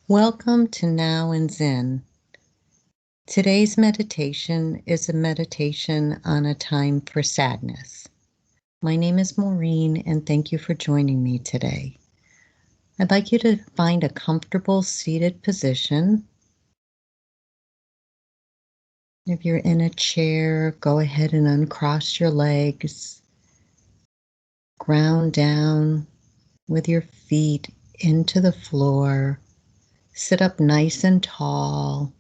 Welcome to Now and Zen. Today's meditation is a meditation on a time for sadness. My name is Maureen, and thank you for joining me today. I'd like you to find a comfortable seated position. If you're in a chair, go ahead and uncross your legs. Ground down with your feet into the floor. Sit up nice and tall,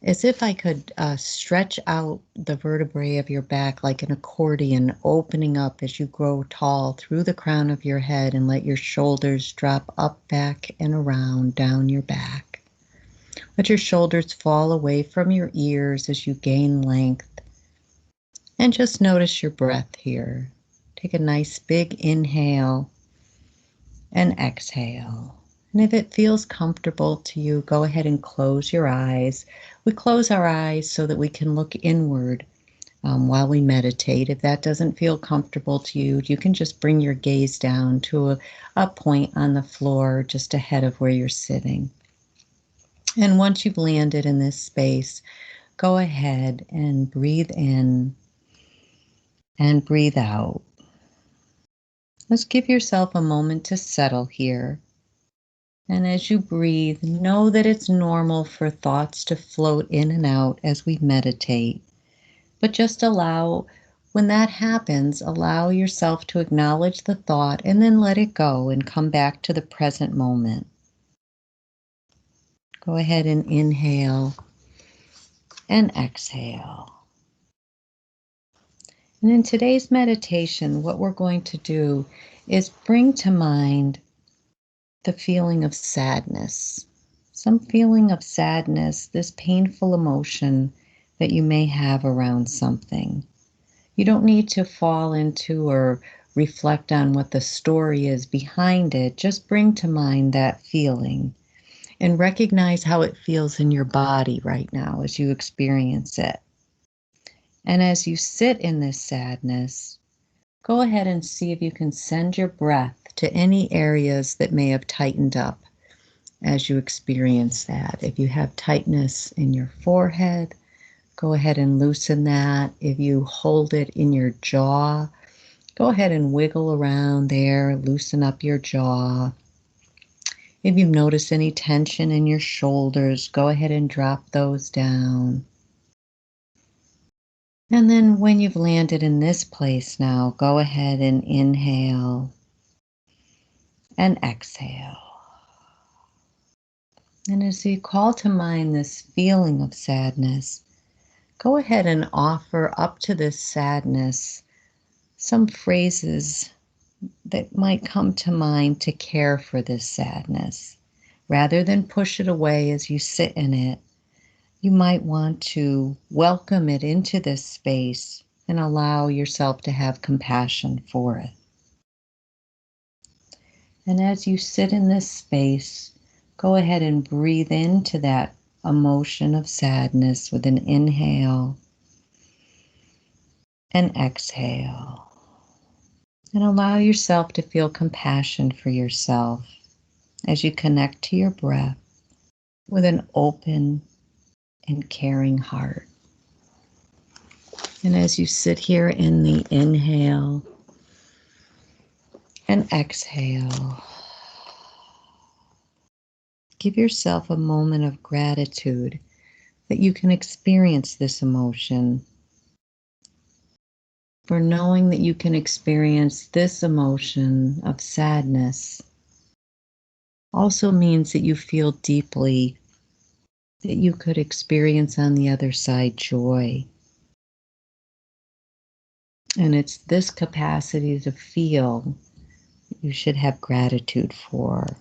as if I could stretch out the vertebrae of your back like an accordion, opening up as you grow tall through the crown of your head, and let your shoulders drop up, back, and around down your back. Let your shoulders fall away from your ears as you gain length. And just notice your breath here. Take a nice big inhale and exhale. And if it feels comfortable to you, go ahead and close your eyes. We close our eyes so that we can look inward while we meditate. If that doesn't feel comfortable to you, you can just bring your gaze down to a point on the floor just ahead of where you're sitting. And once you've landed in this space, go ahead and breathe in and breathe out. Just give yourself a moment to settle here. And as you breathe, know that it's normal for thoughts to float in and out as we meditate. But just when that happens, allow yourself to acknowledge the thought and then let it go and come back to the present moment. Go ahead and inhale and exhale. And in today's meditation, what we're going to do is bring to mind the feeling of sadness, some feeling of sadness, this painful emotion that you may have around something. You don't need to fall into or reflect on what the story is behind it. Just bring to mind that feeling and recognize how it feels in your body right now as you experience it. And as you sit in this sadness, go ahead and see if you can send your breath to any areas that may have tightened up as you experience that. If you have tightness in your forehead, go ahead and loosen that. If you hold it in your jaw, go ahead and wiggle around there, loosen up your jaw. If you notice any tension in your shoulders, go ahead and drop those down. And then when you've landed in this place now, go ahead and inhale and exhale. And as you call to mind this feeling of sadness, go ahead and offer up to this sadness some phrases that might come to mind to care for this sadness. Rather than push it away as you sit in it, you might want to welcome it into this space and allow yourself to have compassion for it. And as you sit in this space, go ahead and breathe into that emotion of sadness with an inhale and exhale. And allow yourself to feel compassion for yourself as you connect to your breath with an open and caring heart. And as you sit here in the inhale and exhale, give yourself a moment of gratitude that you can experience this emotion. For knowing that you can experience this emotion of sadness also means that you feel deeply that you could experience on the other side joy. And it's this capacity to feel that you should have gratitude for.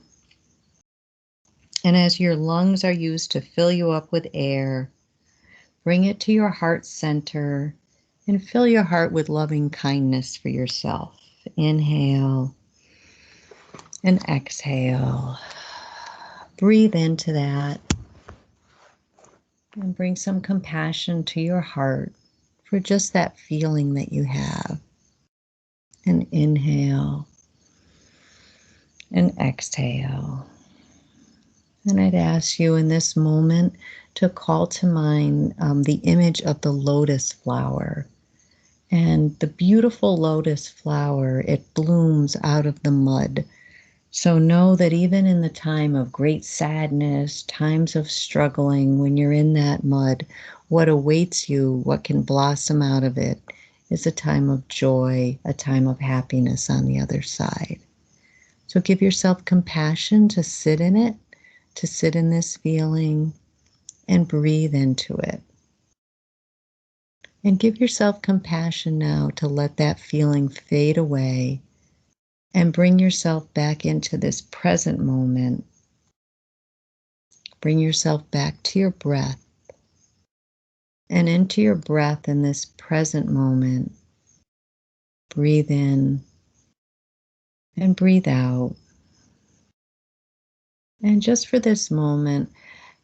And as your lungs are used to fill you up with air, bring it to your heart center and fill your heart with loving kindness for yourself. Inhale and exhale. Breathe into that and bring some compassion to your heart for just that feeling that you have. And inhale and exhale. And I'd ask you in this moment to call to mind the image of the lotus flower. And the beautiful lotus flower, it blooms out of the mud. So know that even in the time of great sadness, times of struggling, when you're in that mud, what awaits you, what can blossom out of it, is a time of joy, a time of happiness on the other side. So give yourself compassion to sit in it, to sit in this feeling, and breathe into it. And give yourself compassion now to let that feeling fade away and bring yourself back into this present moment. Bring yourself back to your breath and into your breath in this present moment. Breathe in and breathe out. And just for this moment,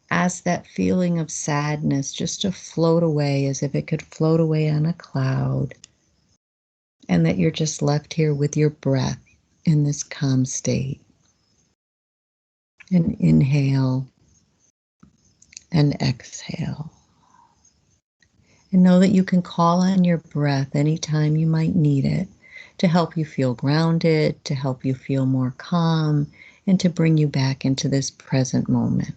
ask that feeling of sadness just to float away as if it could float away on a cloud, and that you're just left here with your breath in this calm state. And inhale and exhale. And know that you can call on your breath anytime you might need it to help you feel grounded, to help you feel more calm, and to bring you back into this present moment.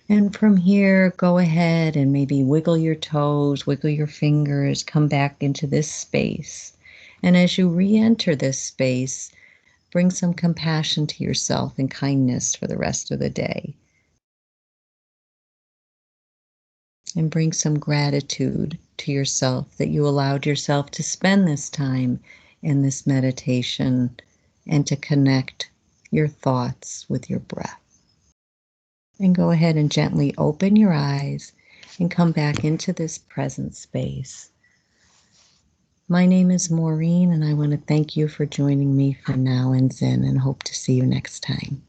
And from here, go ahead and maybe wiggle your toes, wiggle your fingers, come back into this space. And as you re-enter this space, bring some compassion to yourself and kindness for the rest of the day. And bring some gratitude to yourself that you allowed yourself to spend this time in this meditation and to connect your thoughts with your breath. And go ahead and gently open your eyes and come back into this present space. My name is Maureen, and I want to thank you for joining me for Now and Zen, and hope to see you next time.